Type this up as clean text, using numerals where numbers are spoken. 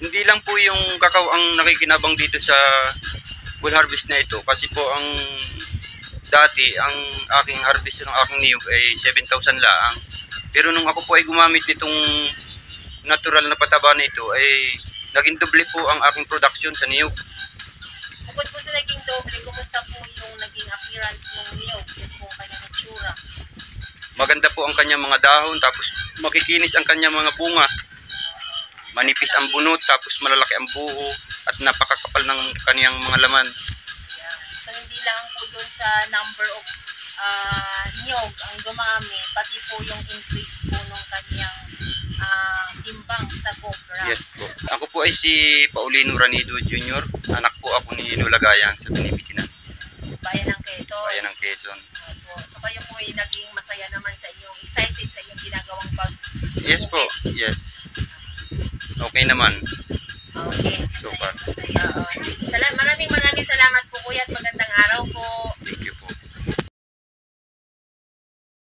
Hindi lang po yung kakao ang nakikinabang dito sa full harvest na ito. Kasi po ang dati, ang aking harvest ng aking niyog ay 7,000 laang. Pero nung ako po ay gumamit nitong natural na pataba nito, ay naging doble po ang aking production sa niyog. Bukod po sa naging doble, kumusta po yung naging appearance ng niyog? Yung po kanyang itsura? Maganda po ang kanyang mga dahon, tapos makikinis ang kanyang mga bunga. Manipis ang bunot, tapos malalaki ang buo, at napakakapal ng kanyang mga laman. Yeah. So hindi lang po doon sa number of niyog ang dumami, pati po yung increase po ng kanyang timbang sa cobra. Yes po. Ako po ay si Paulino Ranido Jr. Anak po ako ni Nulagayan sa Binibitinan, Bayan ng Quezon. Bayan ng Quezon. Opo. So kayo po ay naging masaya naman sa inyong, excited sa inyong ginagawang pag... Yes po, yes. Okay naman. Okay. So far.